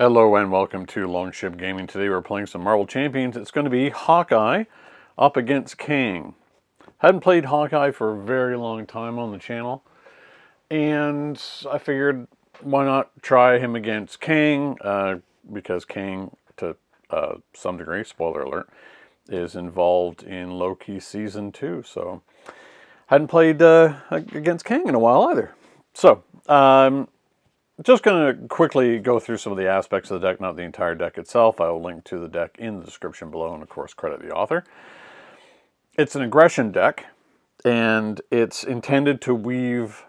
Hello and welcome to Longship Gaming. Today we're playing some Marvel Champions. It's going to be Hawkeye up against Kang. Hadn't played Hawkeye for a very long time on the channel, and I figured why not try him against Kang, because Kang, to some degree, spoiler alert, is involved in Loki Season 2. So hadn't played against Kang in a while either. So just going to quickly go through some of the aspects of the deck, not the entire deck itself. I will link to the deck in the description below and, of course, credit the author. It's an aggression deck, and it's intended to weave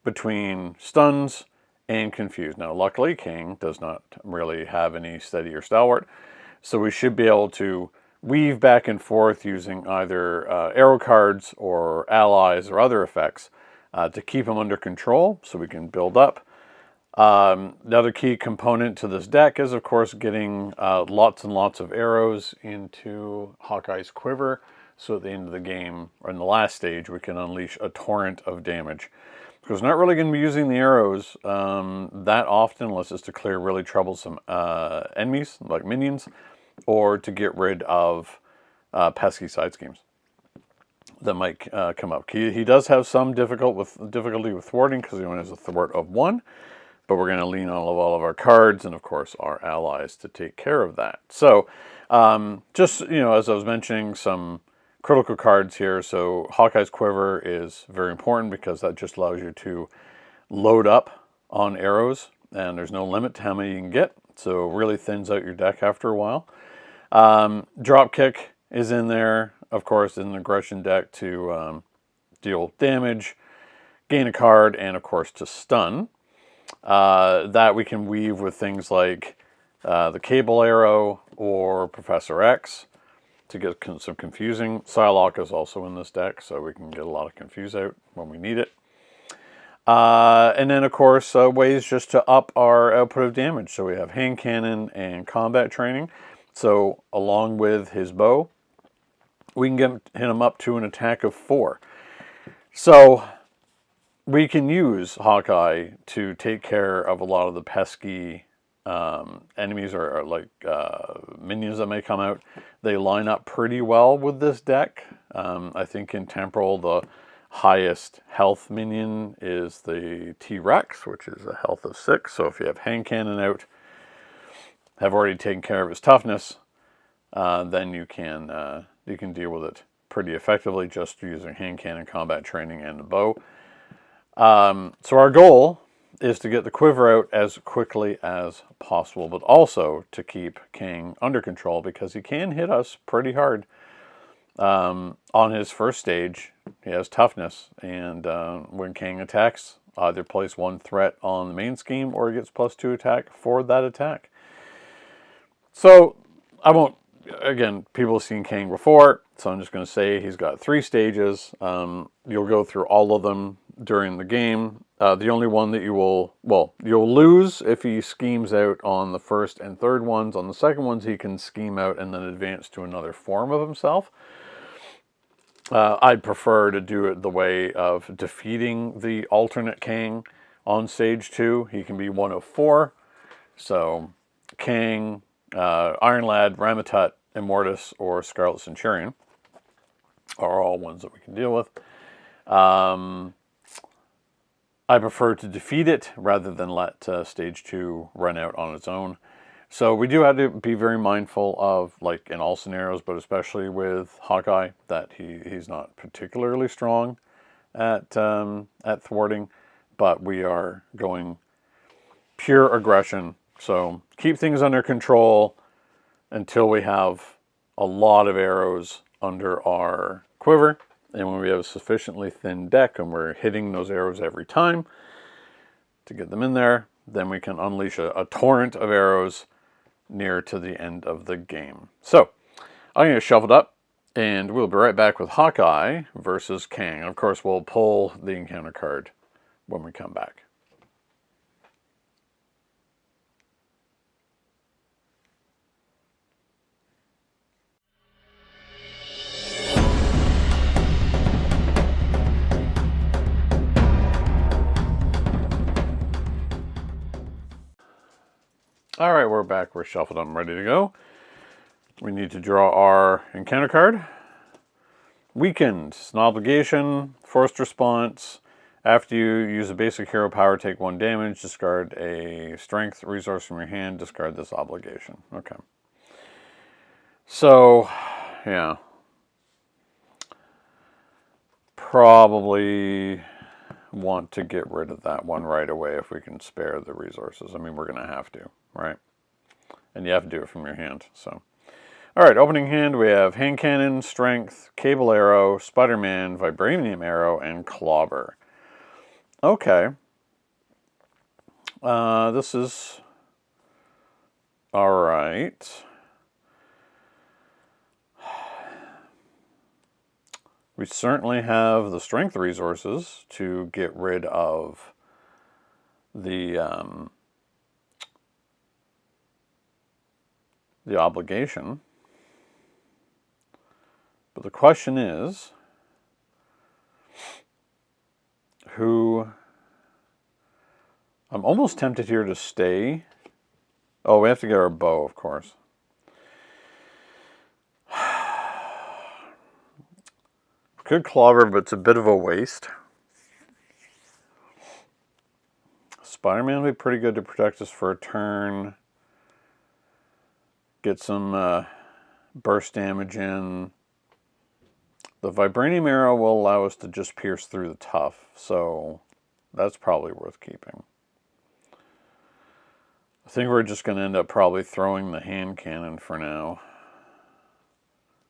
between stuns and confuse. Now, luckily, Kang does not really have any steady or stalwart, so we should be able to weave back and forth using either arrow cards or allies or other effects to keep him under control so we can build up. The other key component to this deck is, of course, getting lots and lots of arrows into Hawkeye's quiver, so at the end of the game, or in the last stage, we can unleash a torrent of damage. Because we're not really going to be using the arrows that often, unless it's to clear really troublesome enemies, like minions, or to get rid of pesky side schemes that might come up. He does have some difficulty with thwarting, because he only has a thwart of 1. But we're going to lean on all of our cards and, of course, our allies to take care of that. So, just, as I was mentioning, some critical cards here. So, Hawkeye's quiver is very important because that just allows you to load up on arrows. And there's no limit to how many you can get. So, it really thins out your deck after a while. Dropkick is in there, of course, in an aggression deck to deal damage, gain a card, and, of course, to stun. That we can weave with things like the Cable Arrow or Professor X to get some confusing. Psylocke is also in this deck, so we can get a lot of confuse out when we need it. And then, of course, ways just to up our output of damage. So we have hand cannon and combat training. So along with his bow, we can hit him up to an attack of 4. So we can use Hawkeye to take care of a lot of the pesky enemies or like minions that may come out. They line up pretty well with this deck. I think in Temporal, the highest health minion is the T-Rex, which is a health of 6. So if you have hand cannon out, have already taken care of his toughness, then you can deal with it pretty effectively just using hand cannon, combat training, and the bow. So our goal is to get the quiver out as quickly as possible, but also to keep Kang under control because he can hit us pretty hard. On his first stage, he has toughness, and when Kang attacks, either place 1 threat on the main scheme or he gets +2 attack for that attack. So I won't, again, people have seen Kang before, so I'm just going to say he's got 3 stages. You'll go through all of them during the game. The only one that you'll lose if he schemes out on the first and third ones. On the second ones, he can scheme out and then advance to another form of himself. I'd prefer to do it the way of defeating the alternate Kang on stage 2. He can be 1 of 4. So Kang, Iron Lad, Ramatut, Immortus, or Scarlet Centurion are all ones that we can deal with. I prefer to defeat it rather than let stage 2 run out on its own. So we do have to be very mindful of, like in all scenarios, but especially with Hawkeye, that he's not particularly strong at thwarting, but we are going pure aggression. So keep things under control until we have a lot of arrows under our quiver. And when we have a sufficiently thin deck and we're hitting those arrows every time to get them in there, then we can unleash a torrent of arrows near to the end of the game. So I'm going to shuffle it up, and we'll be right back with Hawkeye versus Kang. And of course, we'll pull the encounter card when we come back. All right, we're back. We're shuffled up and ready to go. We need to draw our encounter card. Weakened. It's an obligation. Forced response. After you use a basic hero power, take 1 damage. Discard a strength resource from your hand. Discard this obligation. Okay. So, yeah. Probably want to get rid of that one right away if we can spare the resources. I mean, we're going to have to, right? And you have to do it from your hand, so. All right, opening hand, we have hand cannon, strength, cable arrow, Spider-Man, vibranium arrow, and clobber. Okay. This is all right. We certainly have the strength resources to get rid of the obligation. But the question is, who... I'm almost tempted here to stay. Oh, we have to get our bow, of course. Could clobber, but it's a bit of a waste. Spider-Man would be pretty good to protect us for a turn. Get some burst damage in. The vibranium arrow will allow us to just pierce through the tough, so that's probably worth keeping. I think we're just going to end up probably throwing the hand cannon for now.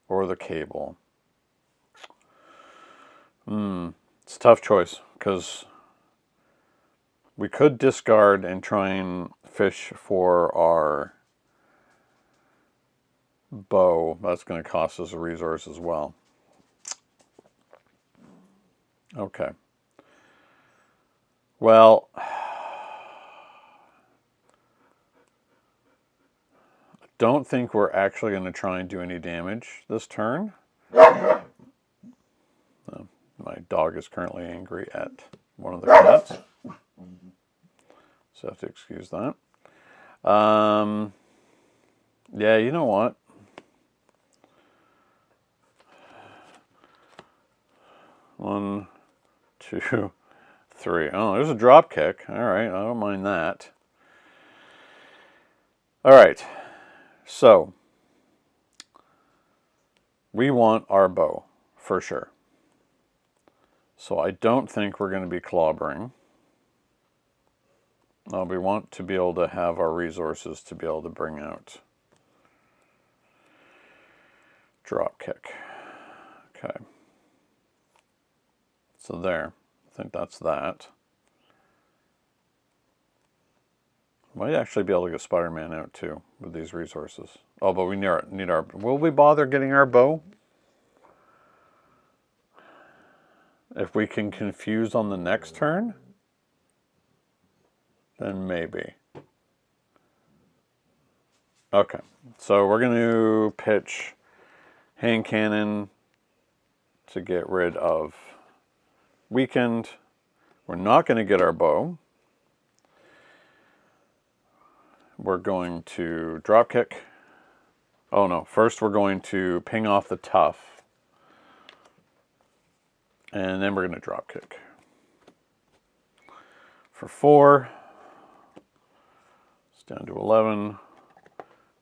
Or the cable. It's a tough choice, because we could discard and try and fish for our bow. That's going to cost us a resource as well. Okay. Well, I don't think we're actually going to try and do any damage this turn. My dog is currently angry at one of the cats. So I have to excuse that. Yeah, you know what? One, two, three. Oh, there's a drop kick. All right, I don't mind that. All right, so we want our bow for sure. So I don't think we're going to be clobbering. We want to be able to have our resources to be able to bring out drop kick. Okay. So there. I think that's that. Might actually be able to get Spider-Man out too with these resources. Oh, but we need our... Will we bother getting our bow? If we can confuse on the next turn, then maybe. Okay, so we're going to pitch hand cannon to get rid of weakened. We're not going to get our bow. We're going to drop kick. Oh no, first we're going to ping off the tough. And then we're going to drop kick. For 4. It's down to 11.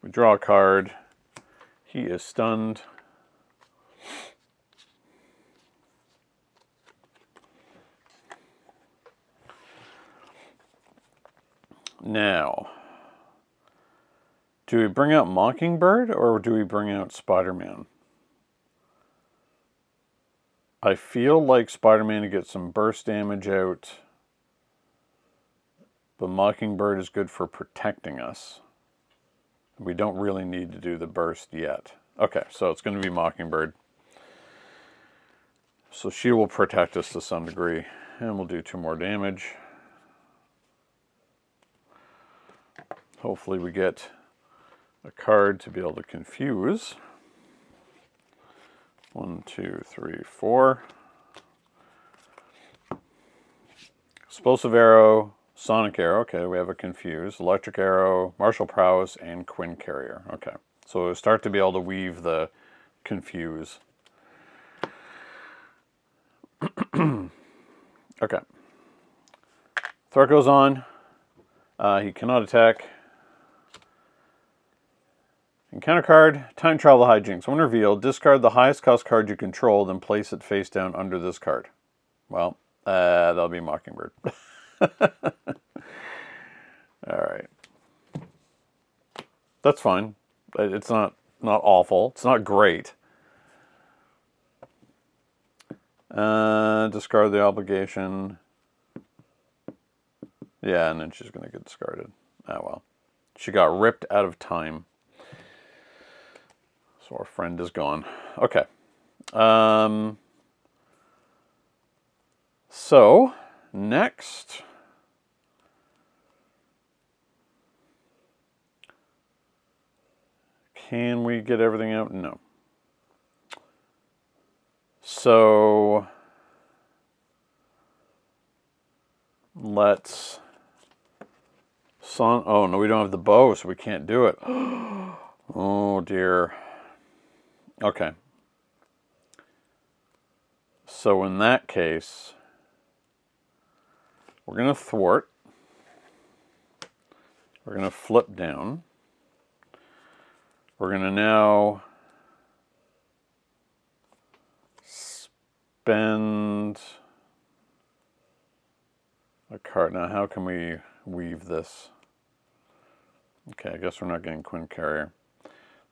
We draw a card. He is stunned. Now, do we bring out Mockingbird or do we bring out Spider-Man? I feel like Spider-Man to get some burst damage out, but Mockingbird is good for protecting us. We don't really need to do the burst yet. Okay, so it's going to be Mockingbird. So she will protect us to some degree, and we'll do 2 more damage. Hopefully we get a card to be able to confuse. 1, 2, 3, 4. Explosive arrow, Sonic Arrow, okay, we have a Confuse. Electric Arrow, Martial Prowess, and Quinn Carrier. Okay, so we'll start to be able to weave the Confuse. Okay. Threat goes on. He cannot attack. Encounter card, Time Travel Hijinks. When revealed, discard the highest cost card you control, then place it face down under this card. Well, that'll be Mockingbird. Alright. That's fine. It's not awful. It's not great. Discard the obligation. Yeah, and then she's going to get discarded. Oh well. She got ripped out of time. So our friend is gone. Okay. So, next. Can we get everything out? No. So, let's... Oh, no, we don't have the bow, so we can't do it. Oh, dear. Okay. So in that case, we're going to thwart. We're going to flip down. We're going to now spend a card. Now, how can we weave this? Okay, I guess we're not getting Quinn Carrier.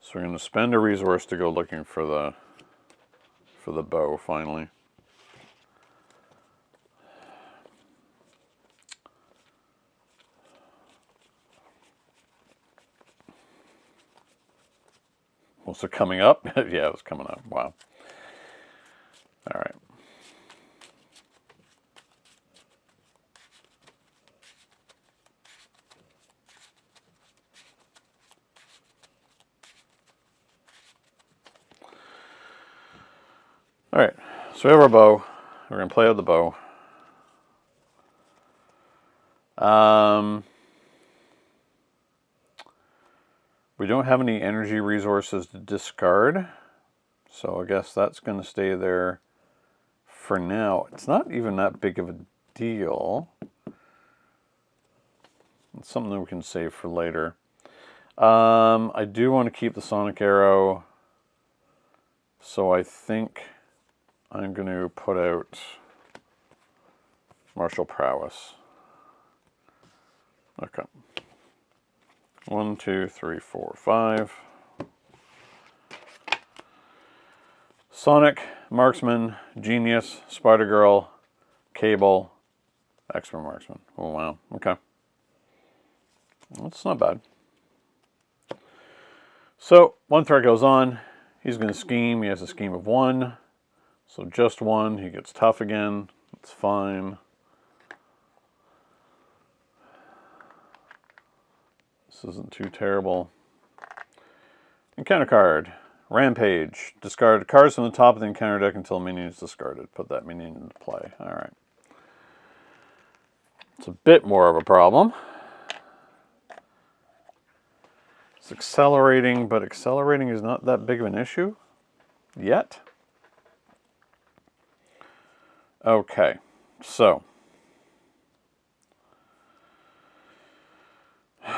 So we're going to spend a resource to go looking for the bow finally. Was it coming up? Yeah, it was coming up. Wow. All right. All right, so we have our bow. We're going to play with the bow. We don't have any energy resources to discard, so I guess that's going to stay there for now. It's not even that big of a deal. It's something that we can save for later. I do want to keep the Sonic Arrow, so I think I'm going to put out Martial Prowess. Okay. 1, 2, 3, 4, 5. Sonic, Marksman, Genius, Spider-Girl, Cable, Expert Marksman. Oh, wow. Okay. That's not bad. So, one threat goes on. He's going to scheme. He has a scheme of 1. So just 1. He gets tough again. It's fine. This isn't too terrible. Encounter card. Rampage. Discard cards from the top of the encounter deck until a minion is discarded. Put that minion into play. Alright. It's a bit more of a problem. It's accelerating, but accelerating is not that big of an issue yet. Okay, so I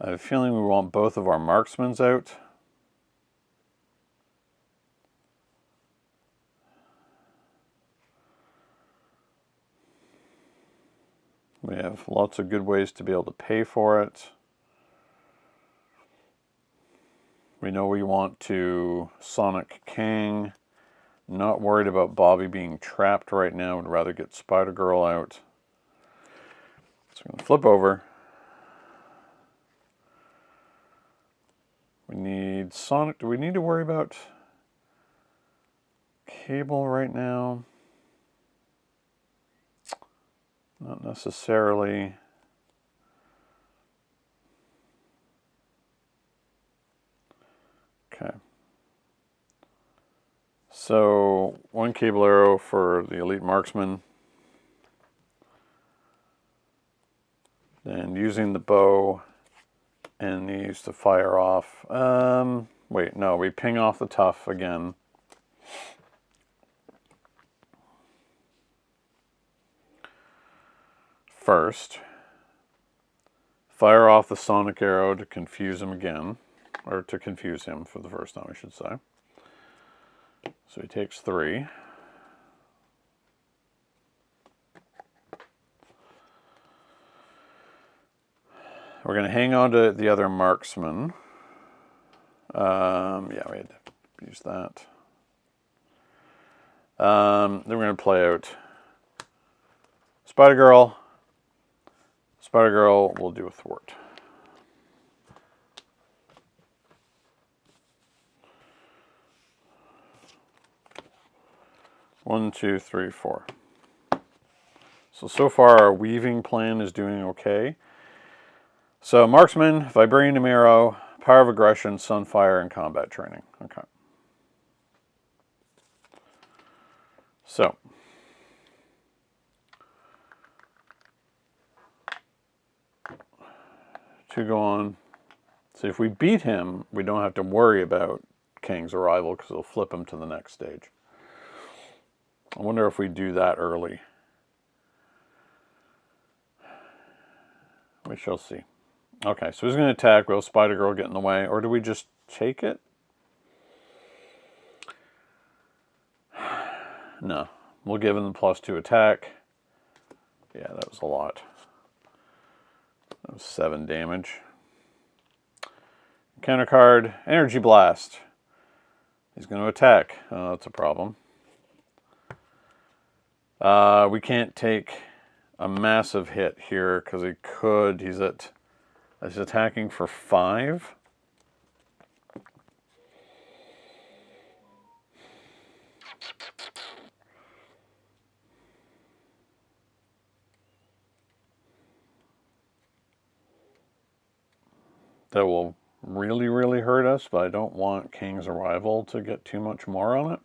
have a feeling we want both of our marksmans out. We have lots of good ways to be able to pay for it. We know we want to Sonic Kang. Not worried about Bobby being trapped right now. Would rather get Spider-Girl out. So I'm going to flip over. We need Sonic. Do we need to worry about Cable right now? Not necessarily. So 1 cable arrow for the elite marksman. Then using the bow and these to fire off. Wait, no, we ping off the tough again. First, fire off the sonic arrow to confuse him again, or to confuse him for the first time, I should say. So he takes 3. We're going to hang on to the other marksman. Yeah, we had to use that. Then we're going to play out Spider Girl. Spider Girl will do a thwart. One, two, three, 4. So far our weaving plan is doing okay. So marksman, vibranium arrow, power of aggression, sunfire, and combat training. Okay. So to go on. So if we beat him, we don't have to worry about Kang's arrival because it'll flip him to the next stage. I wonder if we do that early. We shall see. Okay, so he's going to attack. Will Spider Girl get in the way? Or do we just take it? No. We'll give him the +2 attack. Yeah, that was a lot. That was 7 damage. Counter card, Energy Blast. He's going to attack. Oh, that's a problem. We can't take a massive hit here because he could. He's attacking for 5. That will really, really hurt us, but I don't want Kang's arrival to get too much more on it.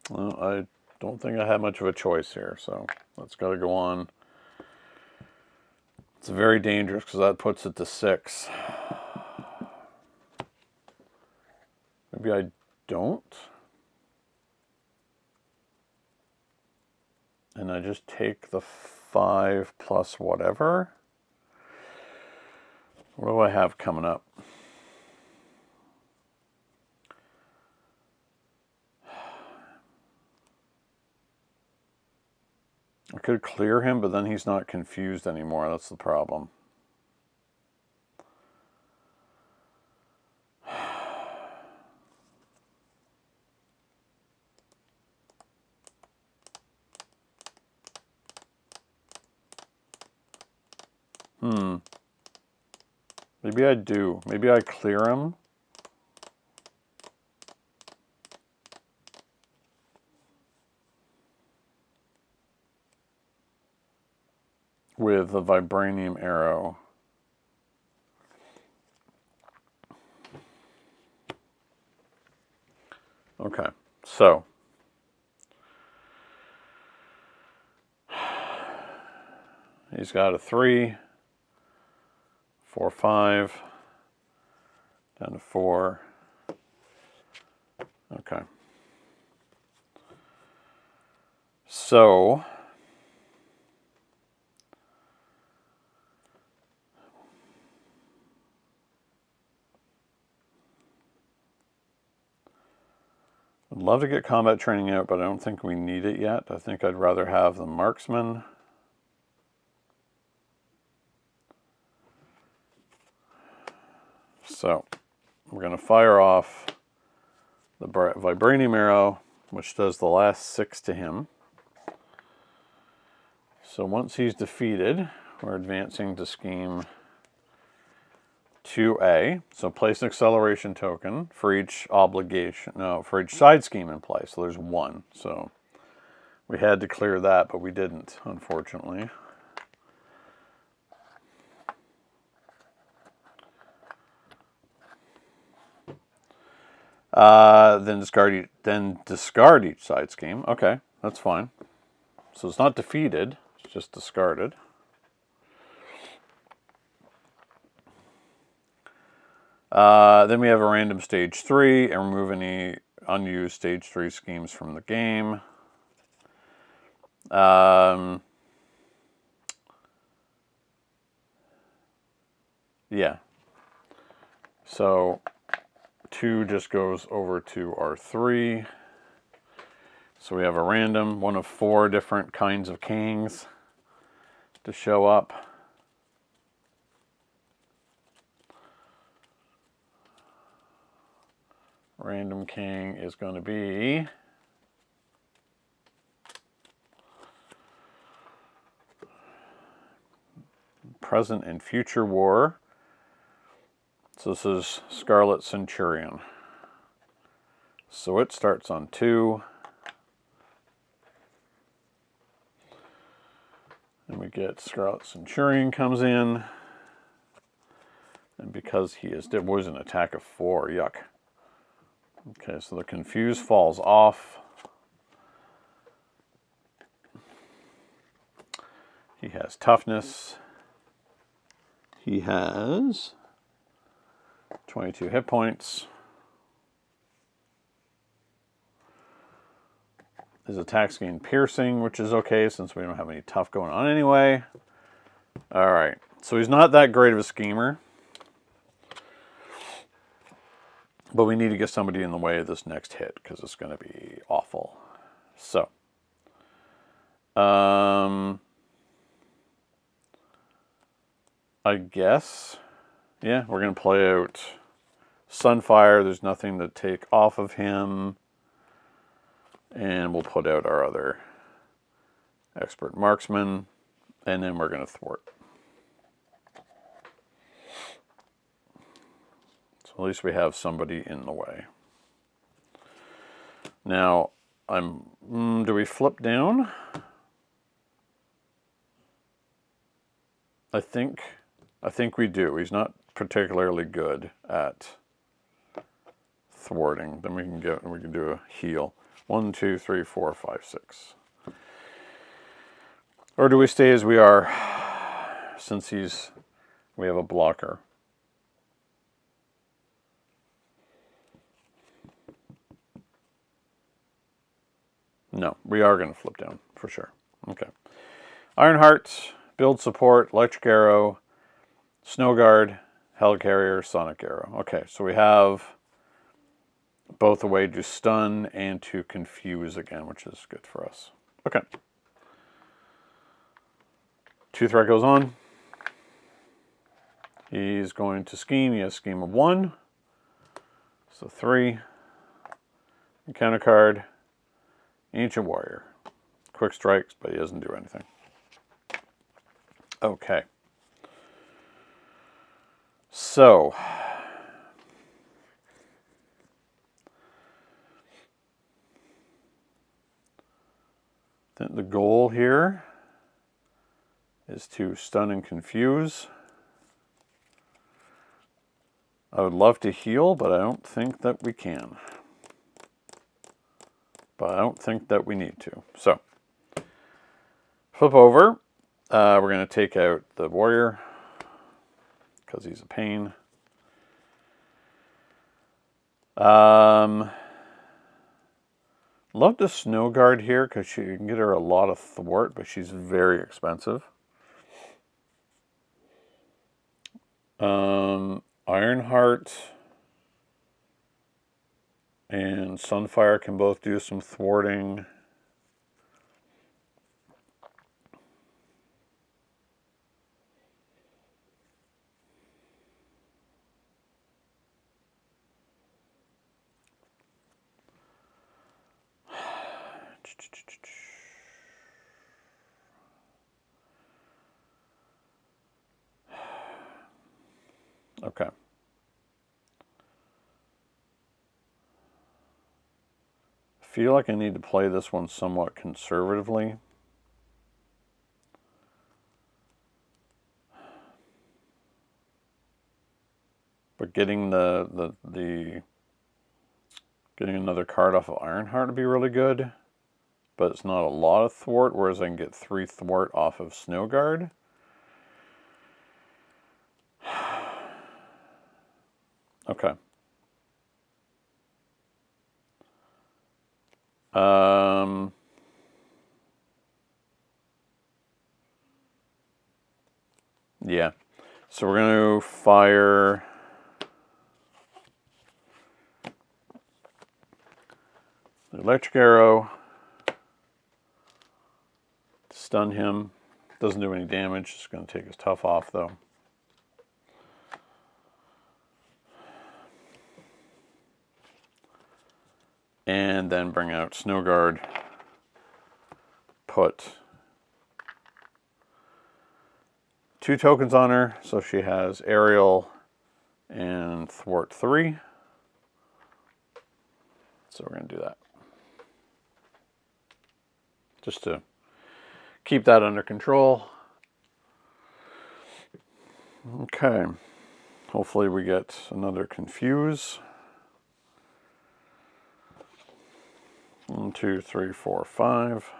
Well, I don't think I have much of a choice here, so that's got to go on. It's very dangerous because that puts it to 6. Maybe I don't. And I just take the 5 plus whatever. What do I have coming up? I could clear him, but then he's not confused anymore. That's the problem. Maybe I do. Maybe I clear him. With a vibranium arrow. Okay, so he's got a 3, 4, 5, down to 4. Okay. So I'd love to get combat training out, but I don't think we need it yet. I think I'd rather have the marksman. So we're going to fire off the vibranium arrow, which does the last 6 to him. So once he's defeated, we're advancing to scheme 2A. So place an acceleration token for each obligation, no, for each side scheme in play. So there's 1. So we had to clear that, but we didn't, unfortunately. Then discard each side scheme. Okay, that's fine. So it's not defeated, it's just discarded. Then we have a random stage 3 and remove any unused stage 3 schemes from the game. Yeah. So 2 just goes over to our 3. So we have a random, one of 4 different kinds of Kangs to show up. Random Kang is going to be Present and Future War. So this is Scarlet Centurion. So it starts on 2. And we get Scarlet Centurion comes in. And because he is dead, was an attack of 4. Yuck. Okay, so the Confuse falls off. He has toughness. He has 22 hit points. His attacks gain piercing, which is okay since we don't have any tough going on anyway. Alright, so he's not that great of a schemer. But we need to get somebody in the way of this next hit because it's going to be awful. So, I guess, yeah, we're going to play out Sunfire. There's nothing to take off of him. And we'll put out our other Expert Marksman. And then we're going to thwart. So at least we have somebody in the way. Now, do we flip down? I think we do. He's not particularly good at thwarting. Then we can do a heal. 1, 2, 3, 4, 5, 6. Or do we stay as we are since we have a blocker? No, we are going to flip down for sure. Okay. Ironheart, build support, electric arrow, snow guard, helicarrier, sonic arrow. Okay, so we have both a way to stun and to confuse again, which is good for us. Okay. 2 threat goes on. He's going to scheme. He has scheme of 1. So 3. Encounter card. Ancient Warrior. Quick strikes, but he doesn't do anything. Okay. So. The goal here is to stun and confuse. I would love to heal, but I don't think that we can. But I don't think that we need to. So, flip over. We're going to take out the warrior because he's a pain. Love the snow guard here because you can get her a lot of thwart, but she's very expensive. Ironheart and Sunfire can both do some thwarting. Okay. I feel like I need to play this one somewhat conservatively. But getting the Getting another card off of Ironheart would be really good, but it's not a lot of thwart, whereas I can get 3 thwart off of Snowguard. Okay. Yeah. So we're going to fire the electric arrow, stun him. Doesn't do any damage. It's going to take his tough off, though. And then bring out Snowguard. Put 2 tokens on her, so she has Aerial and Thwart 3. So we're going to do that. Just to keep that under control. Okay. Hopefully we get another Confuse. 1, 2, 3, 4, 5.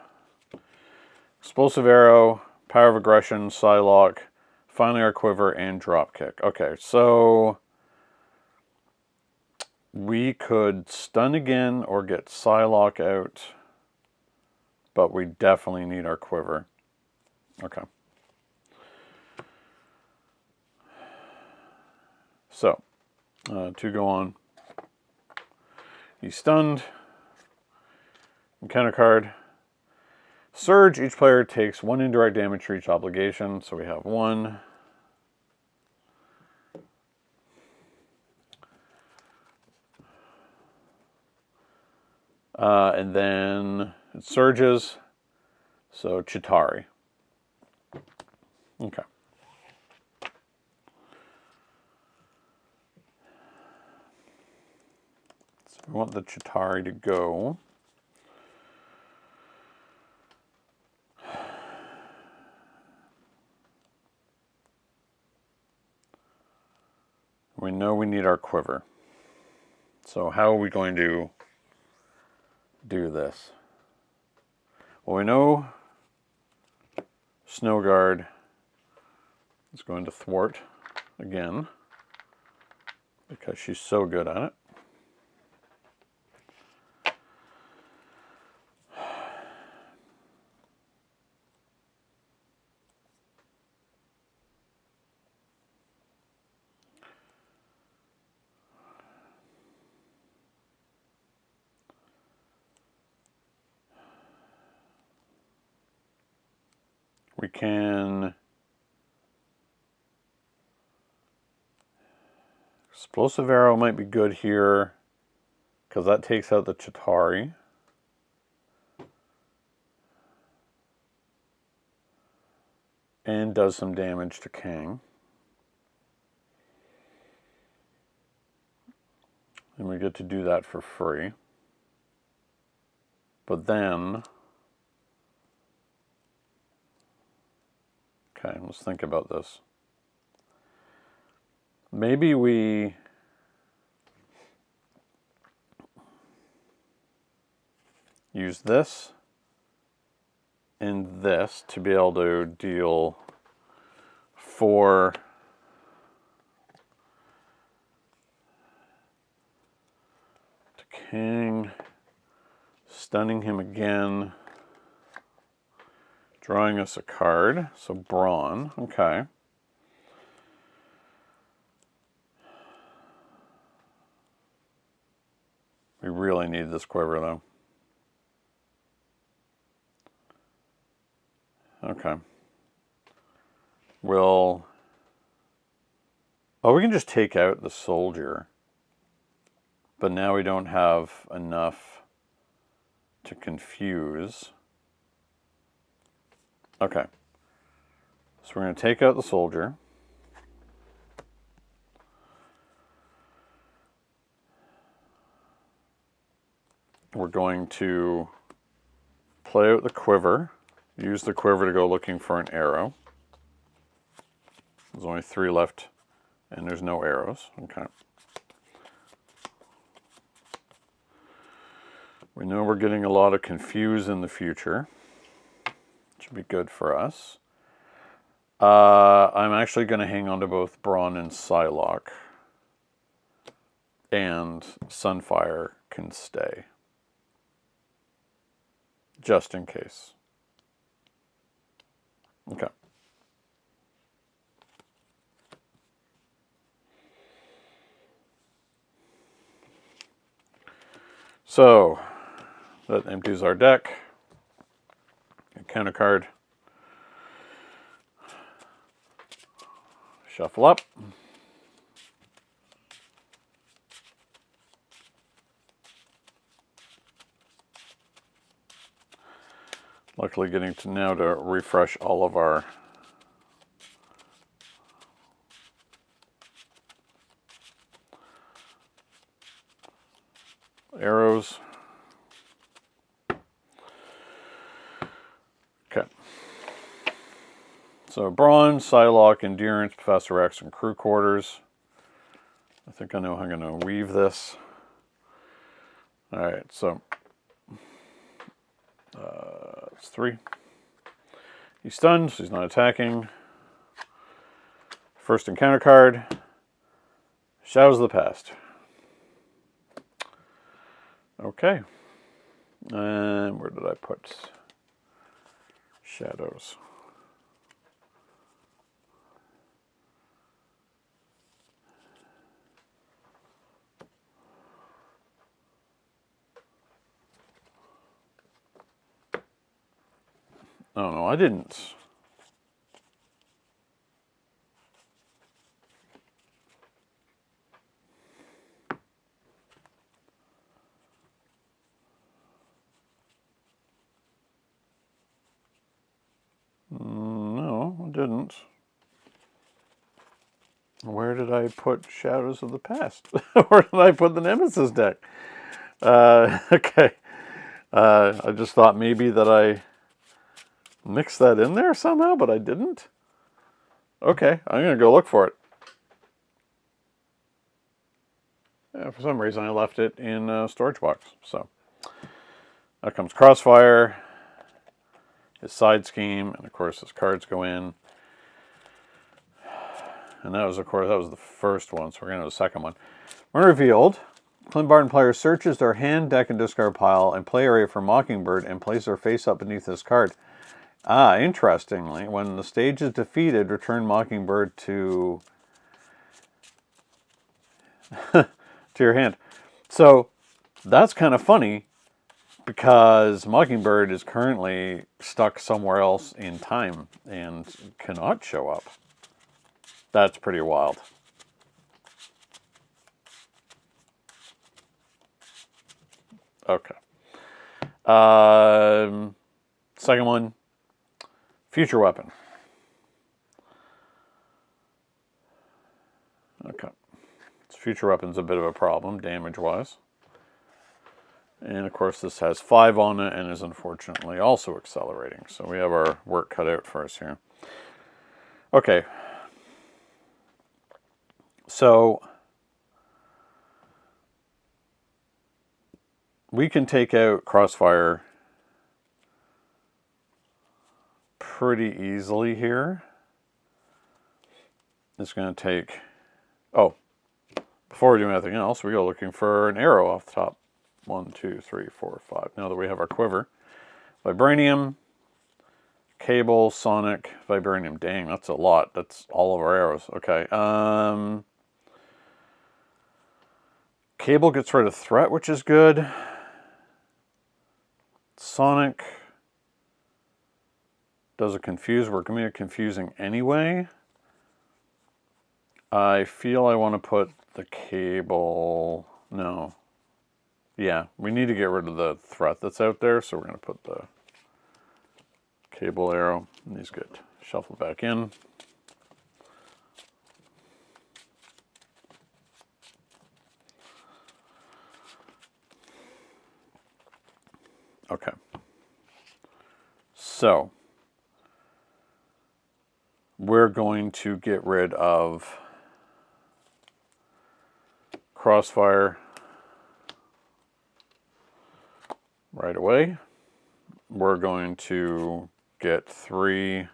Explosive Arrow, Power of Aggression, Psylocke, finally our Quiver, and Dropkick. Okay, so we could stun again or get Psylocke out, but we definitely need our Quiver. Okay. So, 2 go on. He's stunned. Encounter card. Surge, each player takes 1 indirect damage for each obligation. So we have 1. And then it surges. So Chitauri. Okay. So we want the Chitauri to go. We know we need our Quiver. So how are we going to do this? Well, we know Snowguard is going to thwart again because she's so good at it. We can Explosive Arrow might be good here because that takes out the Chitauri. And does some damage to Kang. And we get to do that for free. But then, okay, let's think about this. Maybe we use this and this to be able to deal 4 to Kang, stunning him again, drawing us a card, so Brawn, okay. We really need this Quiver though. Okay. Oh, we can just take out the soldier. But now we don't have enough to confuse. Okay. So we're going to take out the soldier. We're going to play out the Quiver. Use the Quiver to go looking for an arrow. There's only 3 left, and there's no arrows. Okay. We know we're getting a lot of confuse in the future. Should be good for us. I'm actually going to hang on to both Brawn and Psylocke. And Sunfire can stay. Just in case. Okay. So, that empties our deck. A counter card. Shuffle up. Luckily getting to now to refresh all of our arrows. Okay. So Brawn, Psylocke, Endurance, Professor X, and Crew Quarters. I think I know how I'm going to weave this. Alright, so it's 3. He's stunned, so he's not attacking. First encounter card. Shadows of the Past. Okay. And where did I put shadows? Oh no, I didn't. No, I didn't. Where did I put Shadows of the Past? Where did I put the Nemesis deck? Okay. I just thought maybe that I mixed that in there somehow, but I didn't. Okay, I'm going to go look for it. Yeah, for some reason I left it in a storage box. So, out comes Crossfire, his side scheme, and of course his cards go in. And that was, of course, that was the first one, so we're going to the second one. When revealed, Clint Barton player searches their hand, deck, and discard pile and play area for Mockingbird and plays their face up beneath this card. Ah, interestingly, when the stage is defeated, return Mockingbird to to your hand. So that's kind of funny because Mockingbird is currently stuck somewhere else in time and cannot show up. That's pretty wild. Okay. Second one, Future Weapon. Okay. Future Weapon's a bit of a problem, damage-wise. And, of course, this has 5 on it and is unfortunately also accelerating. So we have our work cut out for us here. Okay. So we can take out Crossfire pretty easily here. It's going to take... Oh, before we do anything else, we go looking for an arrow off the top. 1, 2, 3, 4, 5. Now that we have our quiver. Vibranium, Cable, Sonic, Vibranium. Dang, that's a lot. That's all of our arrows. Okay. Cable gets rid of threat, which is good. Sonic does a confuse. We're going to be confusing anyway. I feel I want to put the Cable... No. Yeah, we need to get rid of the threat that's out there, so we're going to put the Cable arrow. And these get shuffled back in. Okay. So, we're going to get rid of Crossfire. right away. We're going to get 3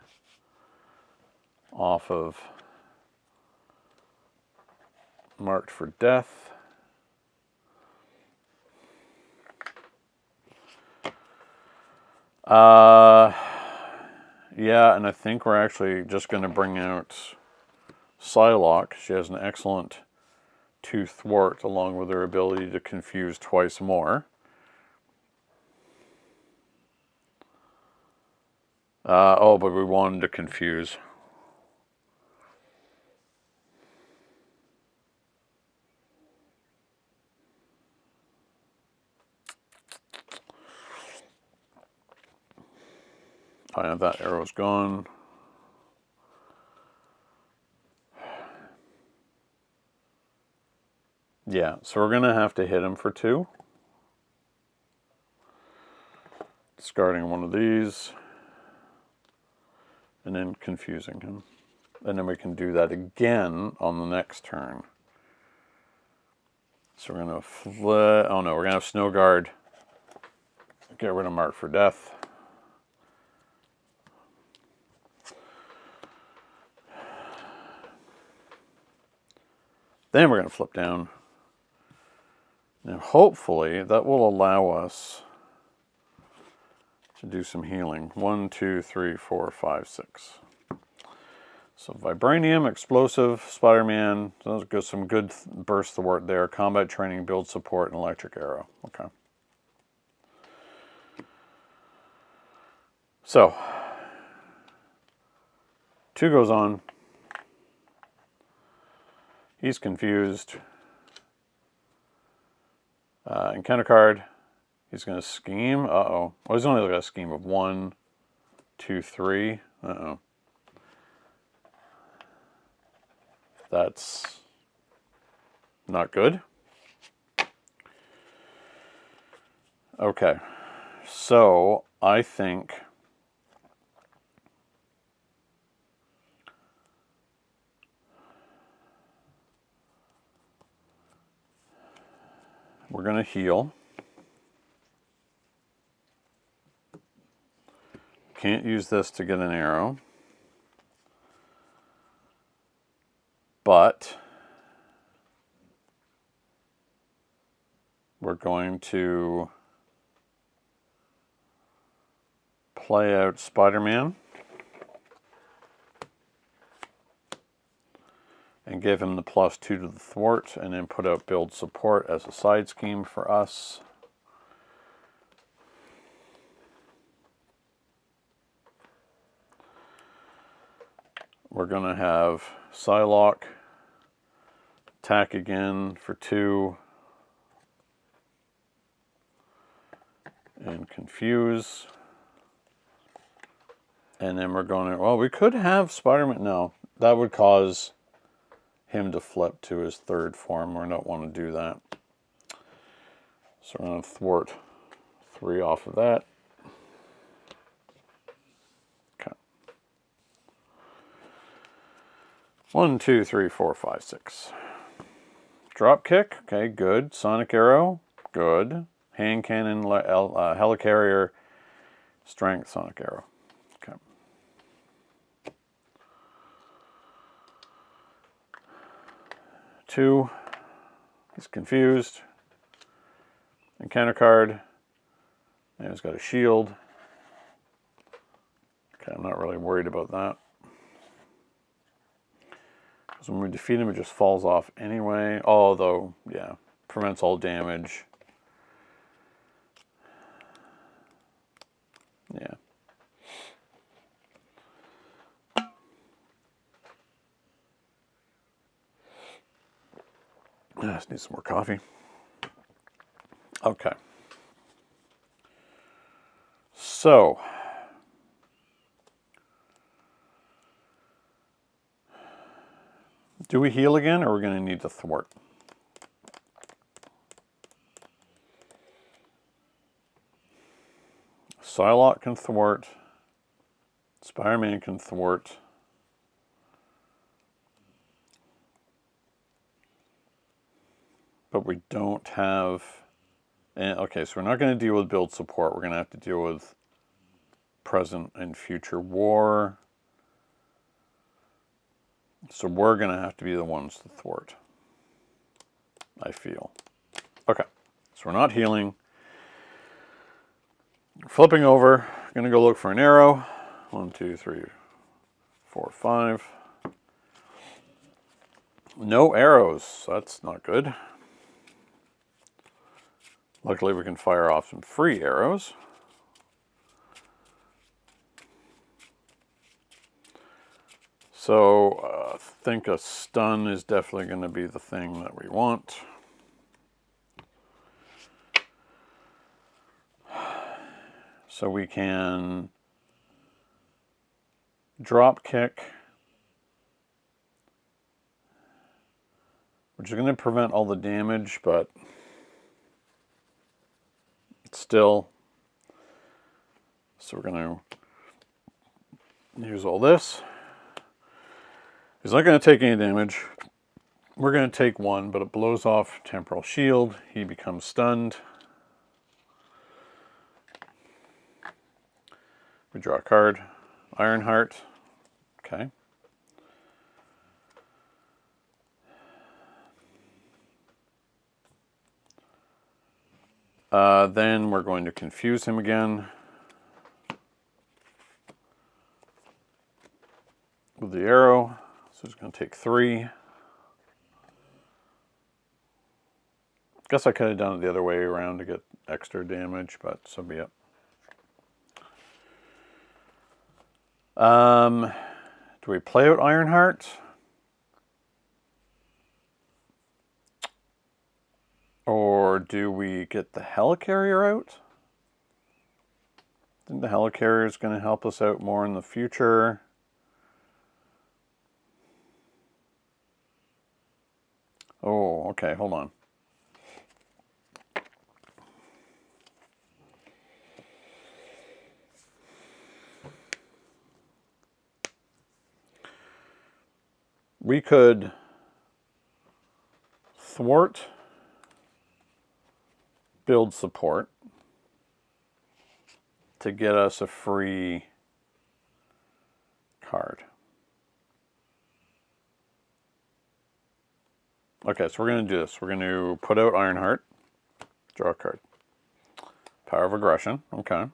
off of marked for death. Yeah, and I think we're actually just going to bring out Psylocke. She has an excellent 2 thwart along with her ability to confuse twice more. Oh, but we wanted to confuse. Fine, that arrow's gone. Yeah, so we're going to have to hit him for 2. Discarding one of these. And then confusing him. And then we can do that again on the next turn. So we're going to flip. Oh no, we're going to have Snow Guard. Get rid of Mark for Death. Then we're going to flip down. Now hopefully that will allow us to do some healing. 1, 2, 3, 4, 5, 6. So Vibranium, Explosive, Spider-Man. Those go some good burst thwart there. Combat Training, Build Support, and Electric Arrow. Okay. So 2 goes on. He's confused. Encounter card. He's going to scheme. Uh-oh. Well, he's only got a scheme of 1, 2, 3. Uh-oh. That's not good. Okay. So, I think we're going to heal. Can't use this to get an arrow. But we're going to play out Spider-Man and give him the +2 to the thwart, and then put out Build Support as a side scheme for us. We're going to have Psylocke attack again for 2 and confuse. And then we're going to, well, we could have Spider-Man. No, that would cause him to flip to his 3rd form. We don't want to do that. So we're going to thwart 3 off of that. Okay. 1, 2, 3, 4, 5, 6. Drop kick. Okay, good. Sonic Arrow. Good. Hand cannon, helicarrier, strength, Sonic Arrow. Okay. Two. He's confused. Encounter card. And he's got a shield. Okay, I'm not really worried about that. Because when we defeat him, it just falls off anyway. Although, yeah, prevents all damage. Yeah. I just need some more coffee. Okay. So, do we heal again, or are we going to need to thwart? Psylocke can thwart. Spider-Man can thwart. But we don't have And okay, so we're not going to deal with build support. We're going to have to deal with present and future war. So we're going to have to be the ones to thwart, I feel. Okay, so we're not healing. Flipping over, going to go look for an arrow. 1, 2, 3, 4, 5. No arrows. That's not good. Luckily, we can fire off some free arrows. So I think a stun is definitely going to be the thing that we want. So we can drop kick, which is going to prevent all the damage, but still. So we're going to use all this. He's not going to take any damage. We're going to take 1, but it blows off temporal shield. He becomes stunned. We draw a card. Ironheart. Okay. Then we're going to confuse him again with the arrow. So he's going to take 3. Guess I could have done it the other way around to get extra damage, but so be it. Do we play out Ironheart? Or do we get the Helicarrier out? I think the Helicarrier is going to help us out more in the future. Oh, okay, hold on. We could thwart, build support to get us a free card. Okay, so we're going to do this. We're going to put out Ironheart, draw a card. Power of Aggression, okay.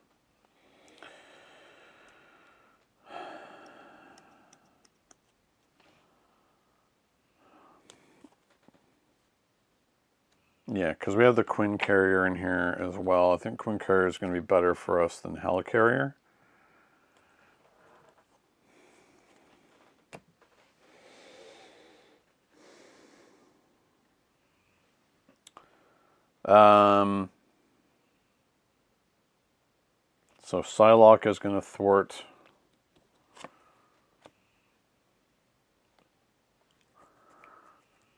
Yeah, because we have the Quivercarrier in here as well. I think Quivercarrier is going to be better for us than Helicarrier. So Psylocke is going to thwart.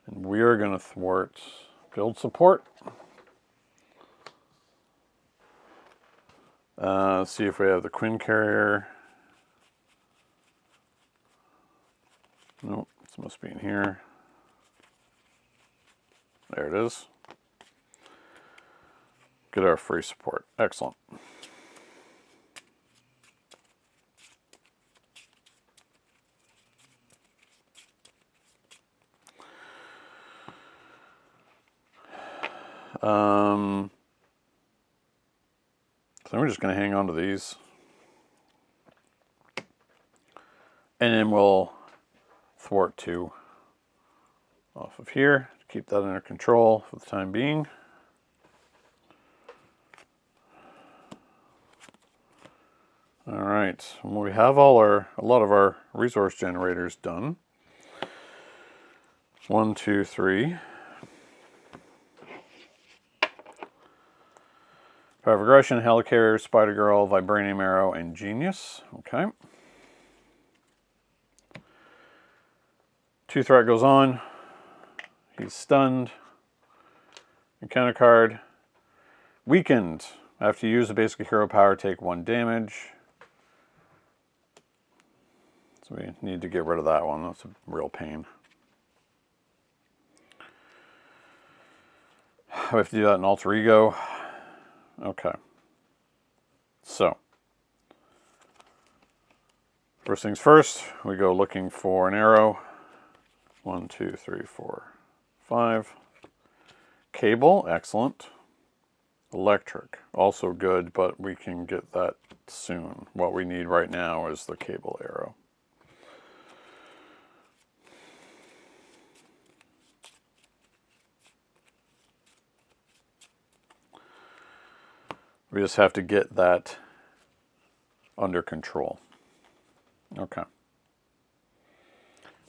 And we are going to thwart build support. Let's see if we have the Quivercarrier. Nope, this must be in here. There it is. Get our free support. Excellent. So we're just going to hang on to these. And then we'll thwart 2 off of here. Keep that under control for the time being. All right, well, we have a lot of our resource generators done. 1, 2, 3. Power of Aggression, Helicarrier, Spider Girl, Vibranium Arrow, and Genius. Okay. 2 threat goes on. He's stunned. Encounter card. Weakened. After you use a basic hero power, take 1 damage. So we need to get rid of that one. That's a real pain. We have to do that in Alter Ego. Okay. So, first things first, we go looking for an arrow. 1, 2, 3, 4, 5. Cable, excellent. Electric, also good, but we can get that soon. What we need right now is the cable arrow. We just have to get that under control. Okay.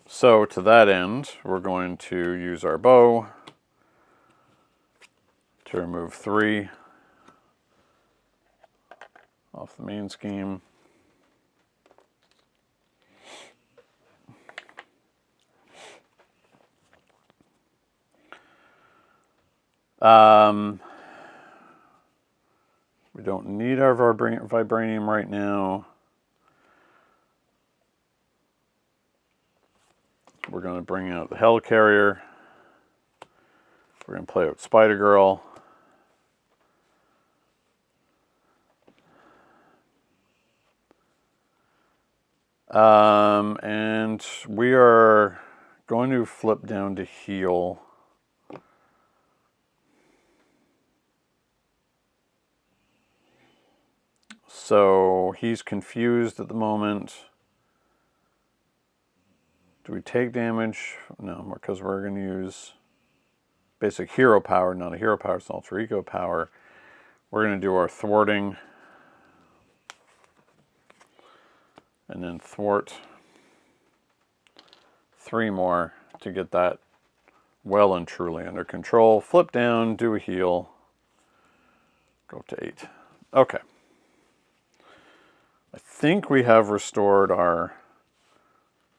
So to that end, we're going to use our bow to remove 3 off the main scheme. We don't need our vibranium right now. We're going to bring out the helicarrier. We're going to play out Spider-Girl. And we are going to flip down to heal. So he's confused at the moment. Do we take damage? No, because we're going to use basic hero power, not a hero power, it's alter ego power. We're going to do our thwarting. And then thwart 3 more to get that well and truly under control. Flip down, do a heal. Go up to 8. Okay. I think we have restored our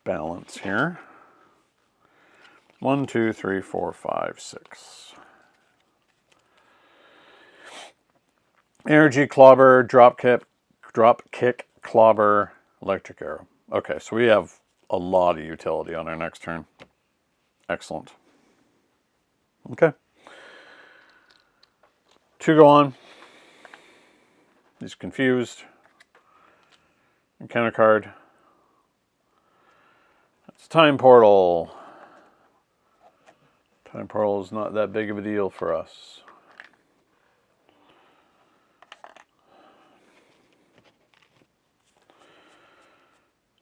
balance here. 1, 2, 3, 4, 5, 6. Energy, clobber, drop kick, clobber, electric arrow. Okay, so we have a lot of utility on our next turn. Excellent. Okay. 2 go on. He's confused. Encounter card. That's time portal. Time portal is not that big of a deal for us.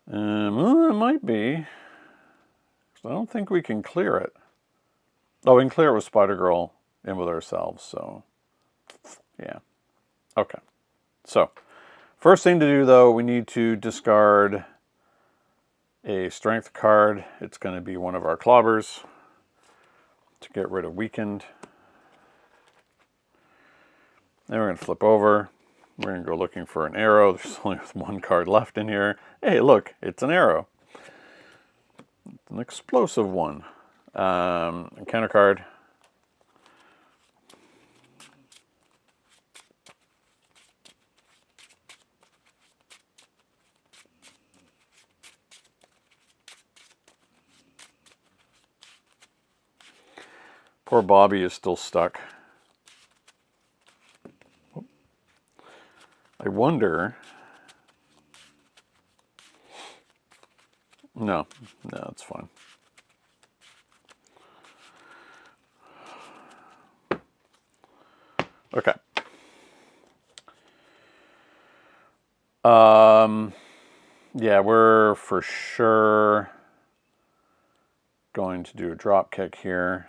Well, it might be. I don't think we can clear it. Oh, we can clear it with Spider-Girl and with ourselves, so yeah. Okay. So, first thing to do, though, we need to discard a strength card. It's going to be one of our clobbers to get rid of weakened. Then we're going to flip over. We're going to go looking for an arrow. There's only 1 card left in here. Hey, look, it's an arrow. It's an explosive one. Encounter card. Poor Bobby is still stuck. I wonder... No, it's fine. Okay. Yeah, we're for sure going to do a drop kick here.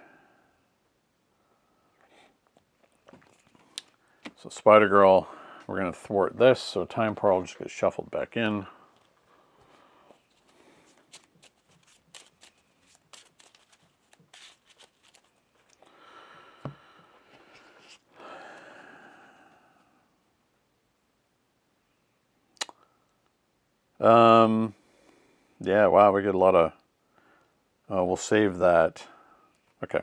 So Spider-Girl, we're going to thwart this, so time portal just gets shuffled back in. Yeah, wow, we get a lot of... we'll save that. Okay.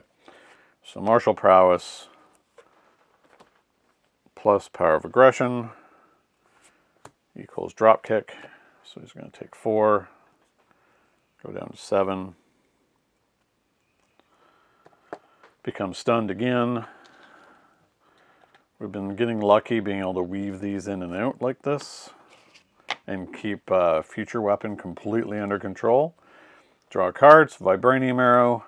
So martial prowess plus power of aggression equals drop kick. So he's going to take 4, go down to 7. Become stunned again. We've been getting lucky being able to weave these in and out like this and keep future weapon completely under control. Draw cards, vibranium arrow.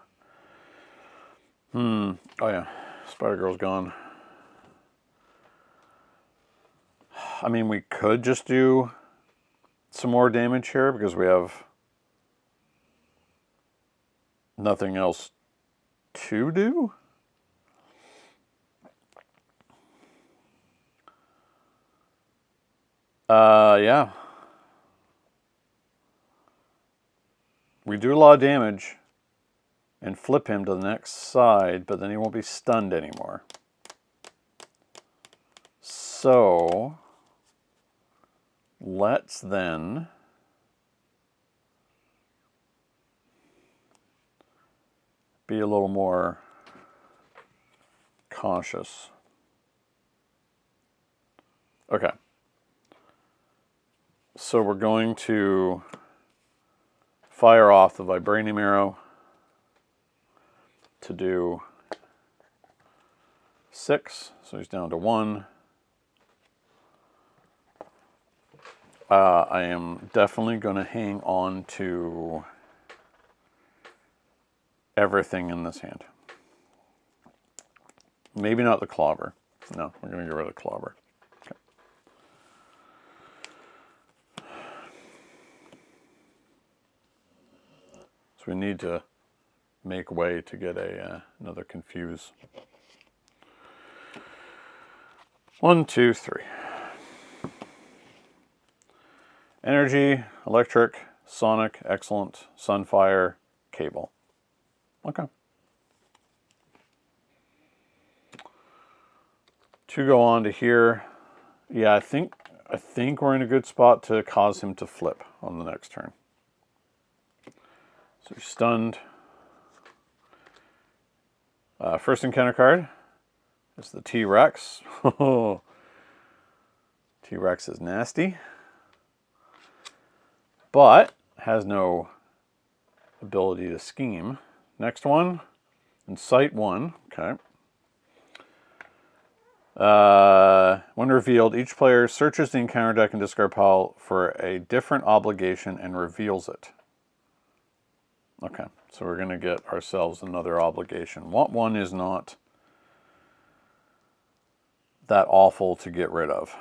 Oh yeah, Spider-Girl's gone. I mean, we could just do some more damage here because we have nothing else to do. Yeah. We do a lot of damage and flip him to the next side, but then he won't be stunned anymore. So let's then be a little more cautious. Okay. So we're going to fire off the vibranium arrow to do 6. So he's down to 1. I am definitely going to hang on to everything in this hand. Maybe not the clobber. No, we're going to get rid of the clobber. Okay. So we need to make way to get another confuse. 1, 2, 3. Energy, electric, sonic, excellent, sunfire, cable. Okay. 2 go on to here. Yeah, I think we're in a good spot to cause him to flip on the next turn. So he's stunned. First encounter card is the T-Rex. T-Rex is nasty, but has no ability to scheme. Next one, Incite 1. Okay. When revealed, each player searches the encounter deck and discard pile for a different obligation and reveals it. Okay, so we're going to get ourselves another obligation. What one is not that awful to get rid of?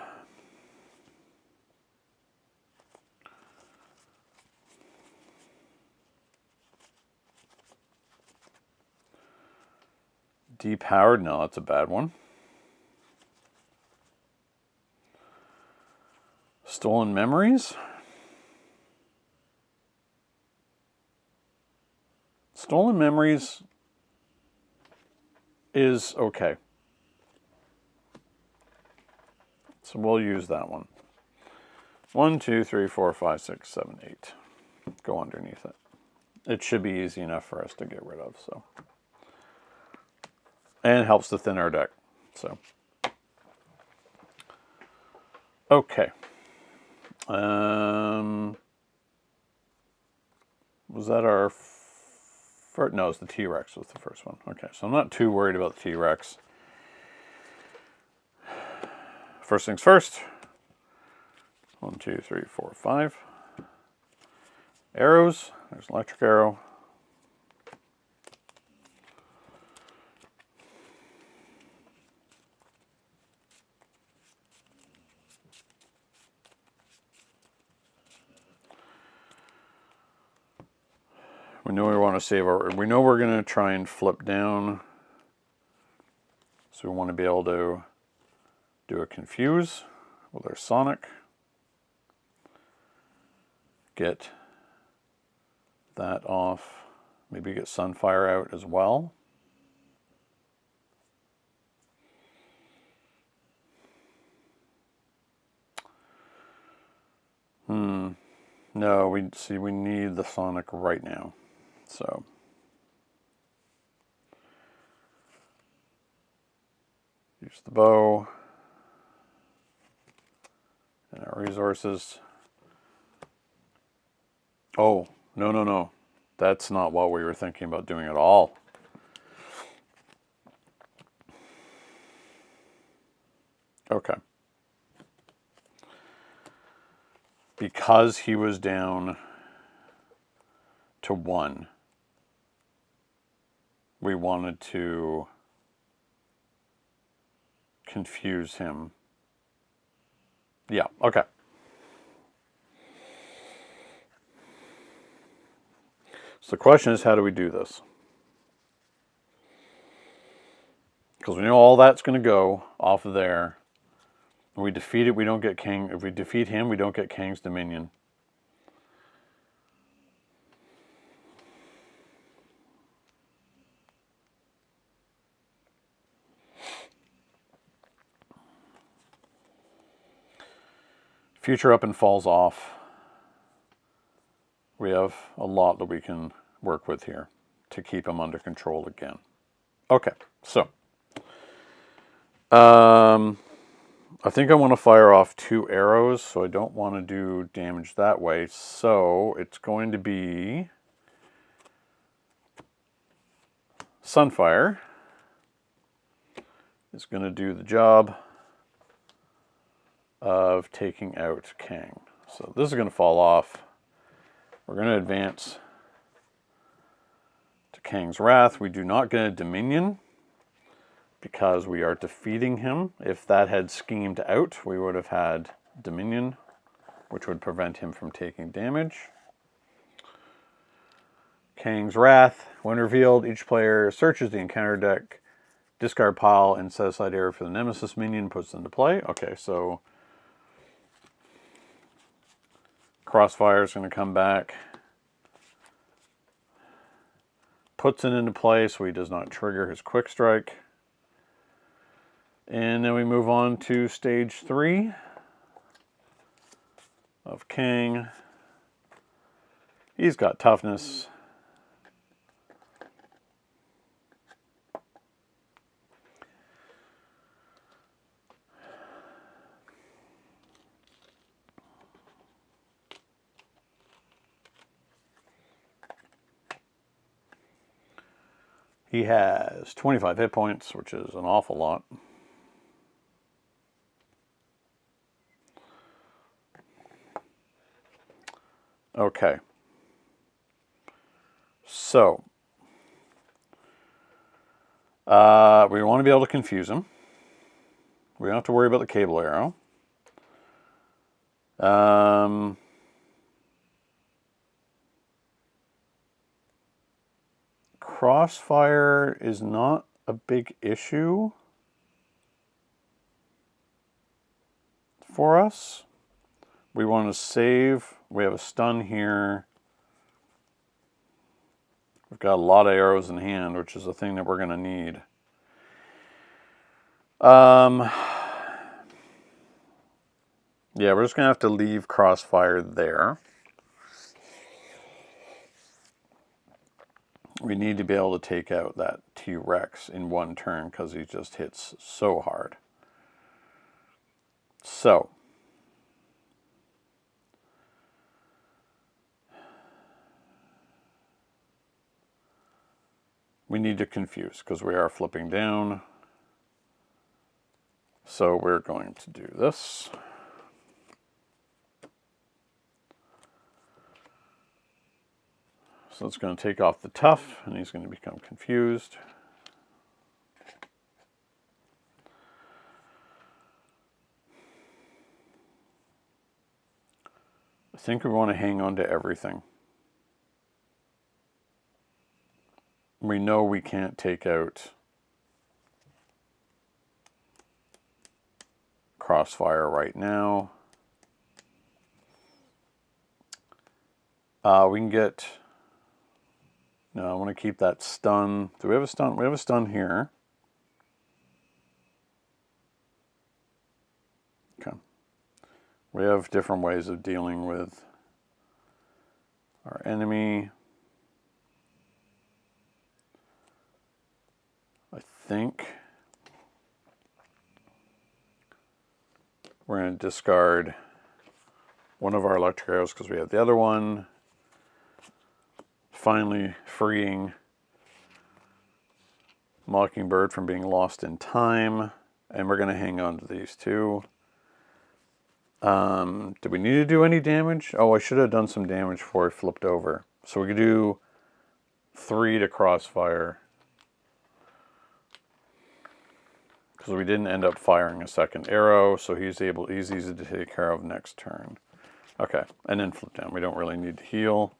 Depowered? No, that's a bad one. Stolen Memories? Stolen Memories is okay. So we'll use that one. 1, 2, 3, 4, 5, 6, 7, 8. Go underneath it. It should be easy enough for us to get rid of, so. And helps to thin our deck, so. Okay. Was that our first? No, it's the T-Rex was the first one. Okay, so I'm not too worried about the T-Rex. First things first. 1, 2, 3, 4, 5. Arrows. There's electric arrow. We know we want to save our... We know we're going to try and flip down. So we want to be able to do a confuse with our sonic. Get that off. Maybe get Sunfire out as well. No, we need the sonic right now. So use the bow and our resources. Oh, no. That's not what we were thinking about doing at all. because he was down to 1, we wanted to confuse him. Yeah, okay. So the question is, how do we do this? Because we know all that's going to go off of there. When we defeat it, we don't get King. If we defeat him, we don't get Kang's Dominion. Future up and falls off. We have a lot that we can work with here to keep him under control again. Okay, so I think I want to fire off 2 arrows, so I don't want to do damage that way. So it's going to be Sunfire is going to do the job of taking out Kang. So this is going to fall off. We're going to advance to Kang's Wrath. We do not get a Dominion because we are defeating him. If that had schemed out, we would have had Dominion, which would prevent him from taking damage. Kang's Wrath. When revealed, each player searches the encounter deck, discard pile, and set aside area for the Nemesis minion, puts it into play. Okay, so Crossfire is going to come back, puts it into play so he does not trigger his Quick Strike. And then we move on to stage 3 of Kang. He's got toughness. He has 25 hit points, which is an awful lot. Okay. So, we want to be able to confuse him. We don't have to worry about the cable arrow. Crossfire is not a big issue for us. We want to save. We have a stun here. We've got a lot of arrows in hand, which is a thing that we're going to need. Yeah, we're just going to have to leave Crossfire there. We need to be able to take out that T-Rex in one turn because he just hits so hard. So, we need to confuse because we are flipping down. So we're going to do this. So it's going to take off the tough, and he's going to become confused. I think we want to hang on to everything. We know we can't take out Crossfire right now. We can get... No, I want to keep that stun. Do we have a stun? We have a stun here. Okay. We have different ways of dealing with our enemy. I think we're going to discard one of our electric arrows because we have the other one. Finally freeing Mockingbird from being lost in time. And we're going to hang on to these two. Did we need to do any damage? Oh, I should have done some damage before I flipped over. So we could do 3 to crossfire. Because we didn't end up firing a second arrow, so he's easy to take care of next turn. Okay, and then flip down. We don't really need to heal.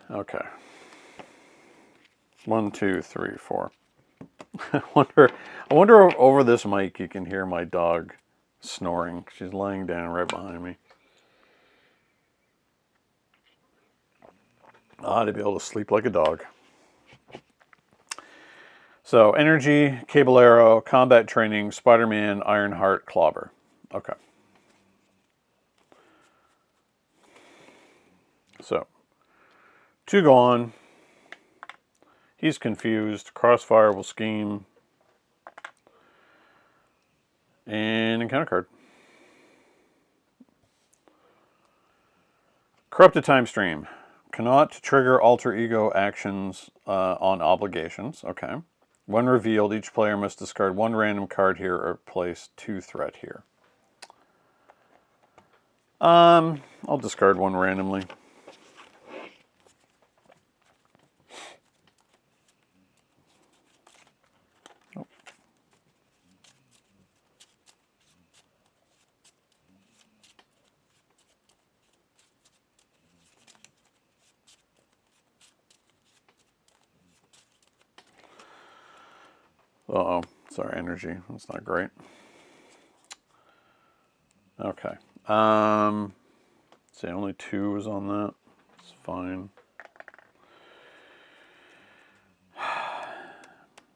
Okay. 1, 2, 3, 4. I wonder if over this mic you can hear my dog snoring. She's laying down right behind me. I ought to be able to sleep like a dog. So, energy, cable arrow, combat training, Spider-Man, Ironheart, Clobber. Okay. So, 2 gone. He's confused. Crossfire will scheme. And encounter card. Corrupted Time Stream. Cannot trigger alter ego actions on obligations. Okay. When revealed, each player must discard 1 random card here or place 2 threat here. I'll discard 1 randomly. Uh-oh, sorry, energy. That's not great. Okay. See, only 2 was on that. It's fine.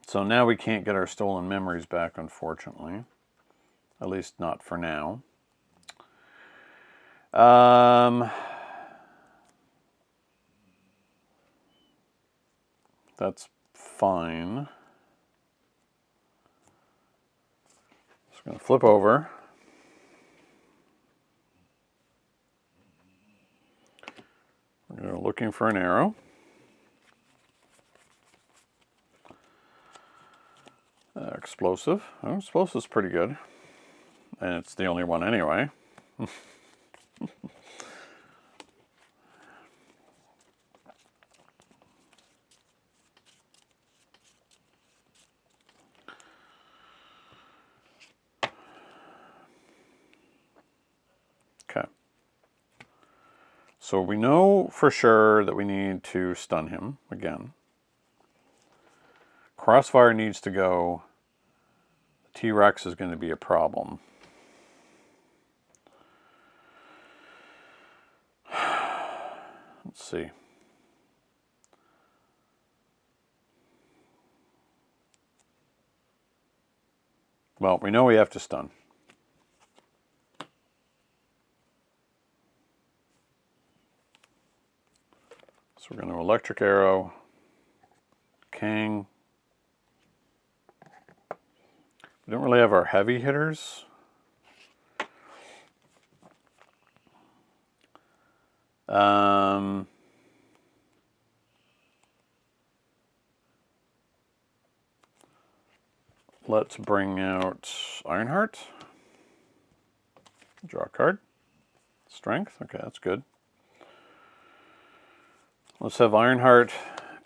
So now we can't get our stolen memories back, unfortunately. At least not for now. That's fine. Just going to flip over. We're looking for an arrow. Explosive. Oh, explosive's pretty good. And it's the only one anyway. Okay. So we know for sure that we need to stun him again. Crossfire needs to go. T-Rex is going to be a problem. Let's see. Well, we know we have to stun. So we're going to electric arrow. Kang. We don't really have our heavy hitters. Let's bring out Ironheart. Draw a card. Strength. Okay, that's good. Let's have Ironheart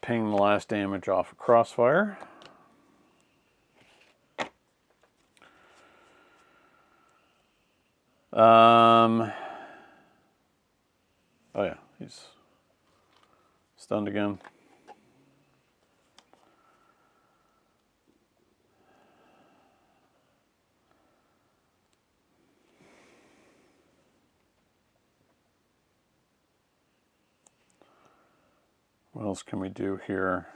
ping the last damage off of Crossfire. Oh yeah, he's stunned again. What else can we do here?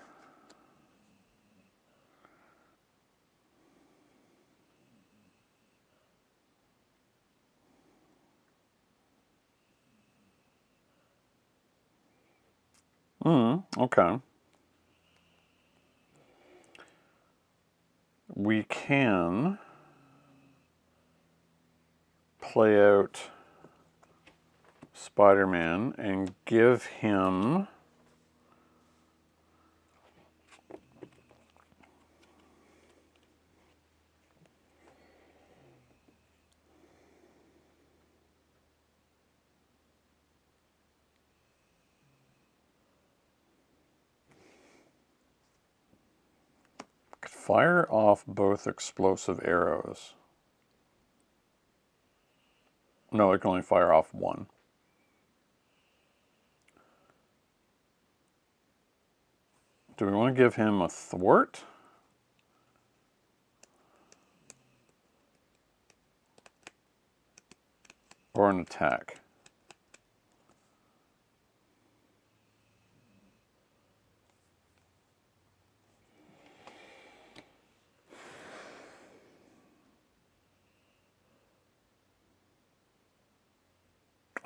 Okay. We can play out Spider-Man and give him Fire off both explosive arrows. No, it can only fire off one. Do we want to give him a thwart? Or an attack?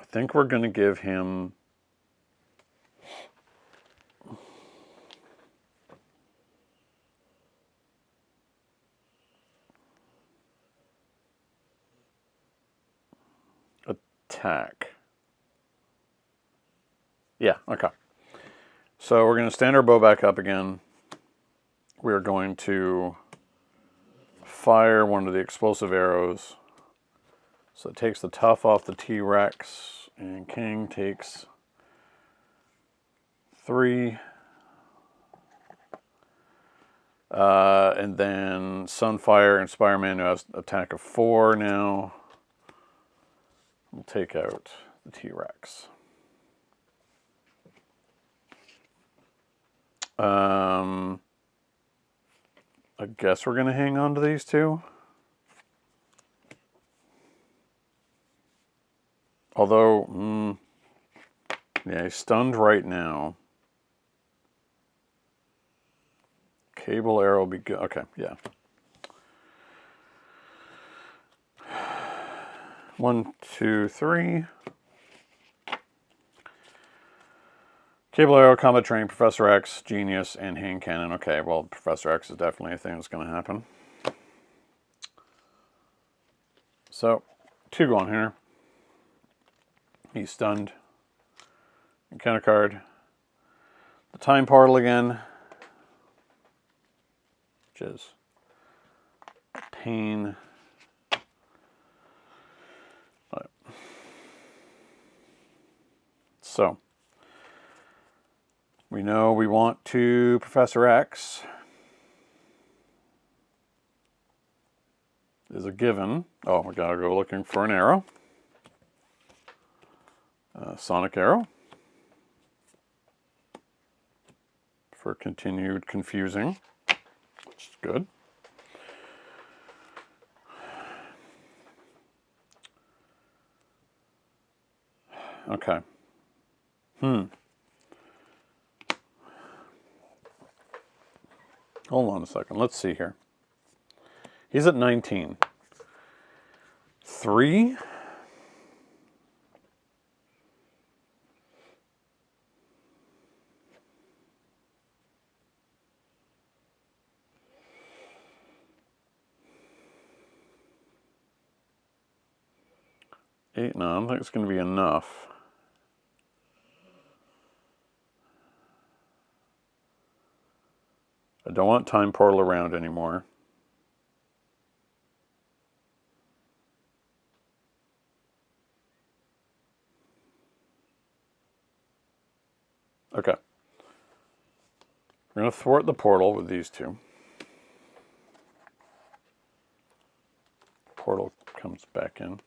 I think we're going to give him attack. Yeah, okay. So we're going to stand our bow back up again. We're going to fire one of the explosive arrows. So it takes the tough off the T-Rex, and King takes 3. And then Sunfire and Spider-Man, who has attack of 4 now, will take out the T-Rex. I guess we're going to hang on to these two. Although, yeah, he's stunned right now. Cable arrow will be good. Okay, yeah. 1, 2, 3. Cable arrow, combat train, Professor X, genius, and hand cannon. Okay, well, Professor X is definitely a thing that's going to happen. So, 2 going here. He's stunned. Encounter card. The time portal again. Which is a pain. Right. So, we know we want to Professor X. Is a given. Oh, we gotta go looking for an arrow. Sonic arrow. For continued confusing, which is good. Okay. Hold on a second. Let's see here. He's at 19. 3. Eight. No, I don't think it's going to be enough. I don't want time portal around anymore. Okay. We're going to thwart the portal with these 2. Portal comes back in.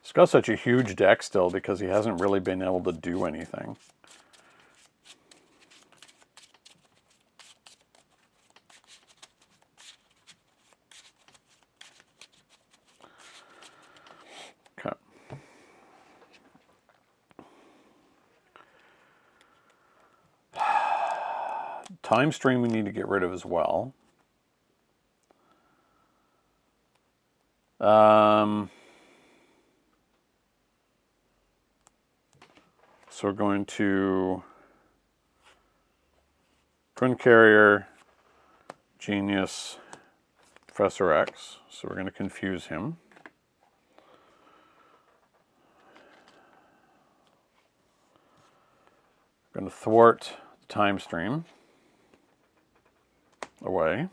He's got such a huge deck still because he hasn't really been able to do anything. Okay. Time stream we need to get rid of as well. So we're going to Twin Carrier, Genius, Professor X. So we're going to confuse him. We're going to thwart the time stream away.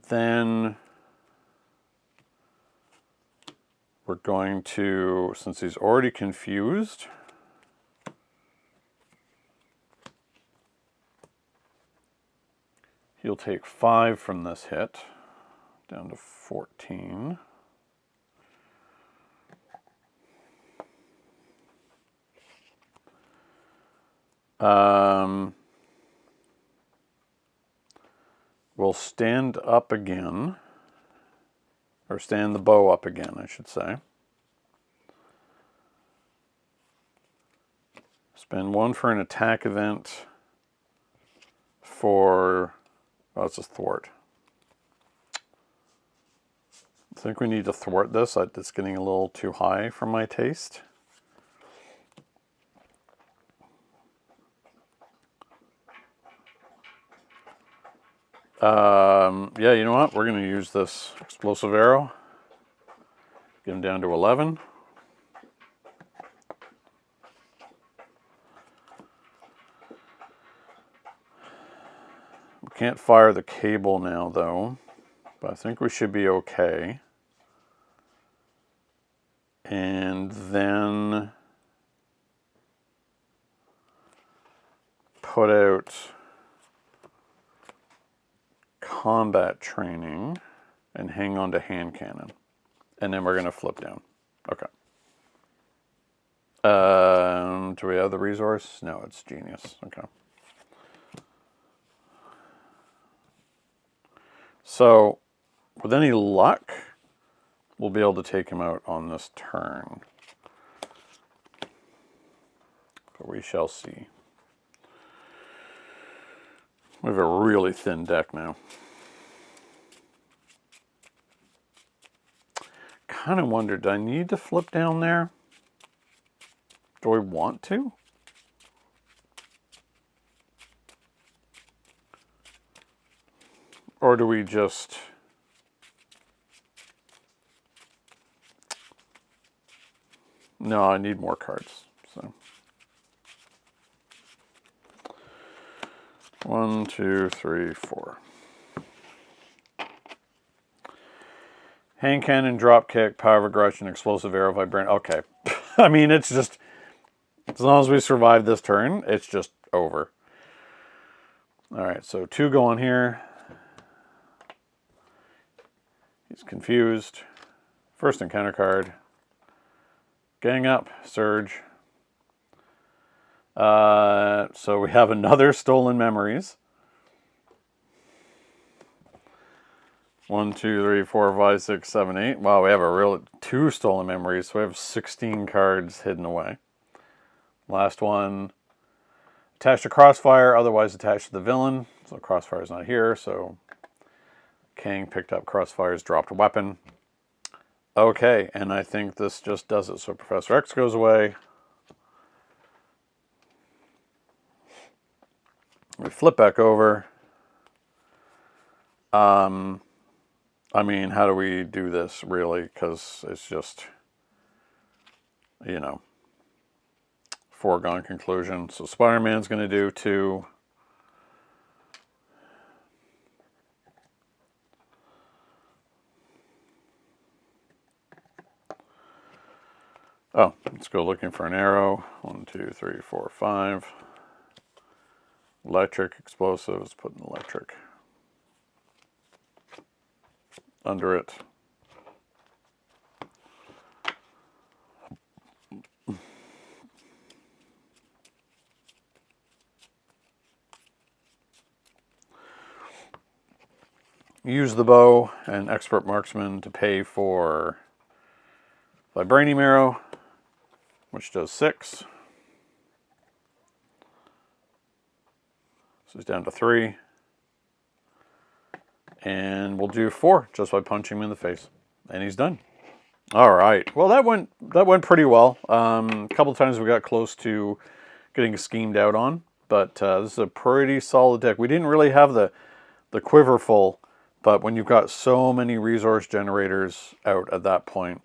Then we're going to, since he's already confused, he'll take 5 from this hit, down to 14. We'll stand up again, or stand the bow up again, I should say. Spend 1 for an attack event for, oh, it's a thwart. I think we need to thwart this. It's getting a little too high for my taste. Yeah, you know what? We're going to use this explosive arrow. Get him down to 11. We can't fire the cable now, though, but I think we should be okay. And then put out combat training and hang on to hand cannon. And then we're going to flip down. Okay. Do we have the resource? No, it's genius. Okay. So, with any luck, we'll be able to take him out on this turn. But we shall see. We have a really thin deck now. Kind of wondered, do I need to flip down there? Do I want to? Or do we just... No, I need more cards. So 1, 2, 3, 4. Hand cannon, drop kick, power of aggression, explosive arrow, vibrant. Okay. I mean, it's just, as long as we survive this turn, it's just over. Alright, so 2 go on here. He's confused. First encounter card. Gang up, Surge. So we have another Stolen Memories. 1, 2, 3, 4, 5, 6, 7, 8. Wow, we have a real 2 Stolen Memories, so we have 16 cards hidden away. Last one. Attached to Crossfire, otherwise attached to the villain. So Crossfire's not here, so Kang picked up Crossfire's dropped weapon. Okay, and I think this just does it. So Professor X goes away. We flip back over. I mean, how do we do this, really? Because it's just, you know, foregone conclusion. So Spider-Man's going to do 2. Oh, let's go looking for an arrow. 1, 2, 3, 4, 5. Electric, explosives, put an electric under it. Use the bow and expert marksman to pay for vibranium arrow, which does 6. So he's down to 3. And we'll do 4 just by punching him in the face. And he's done. All right. Well, that went pretty well. A couple of times we got close to getting schemed out on. But this is a pretty solid deck. We didn't really have the quiver full. But when you've got so many resource generators out at that point,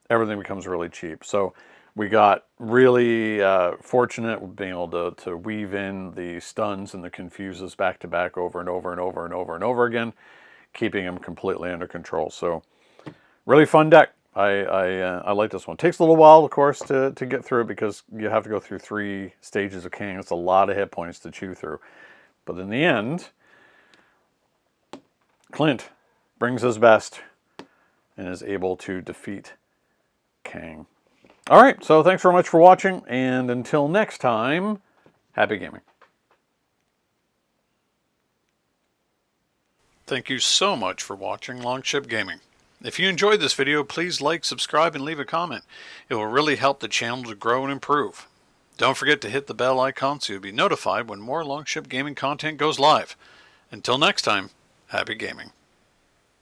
everything becomes really cheap. So we got really fortunate with being able to weave in the stuns and the confuses back to back over and over and over and over and over again, keeping them completely under control. So really fun deck. I like this one. Takes a little while, of course, to get through it because you have to go through 3 stages of Kang. It's a lot of hit points to chew through. But in the end, Clint brings his best and is able to defeat Kang. All right, so thanks very much for watching, and until next time, happy gaming. Thank you so much for watching Longship Gaming. If you enjoyed this video, please like, subscribe, and leave a comment. It will really help the channel to grow and improve. Don't forget to hit the bell icon so you'll be notified when more Longship Gaming content goes live. Until next time, happy gaming.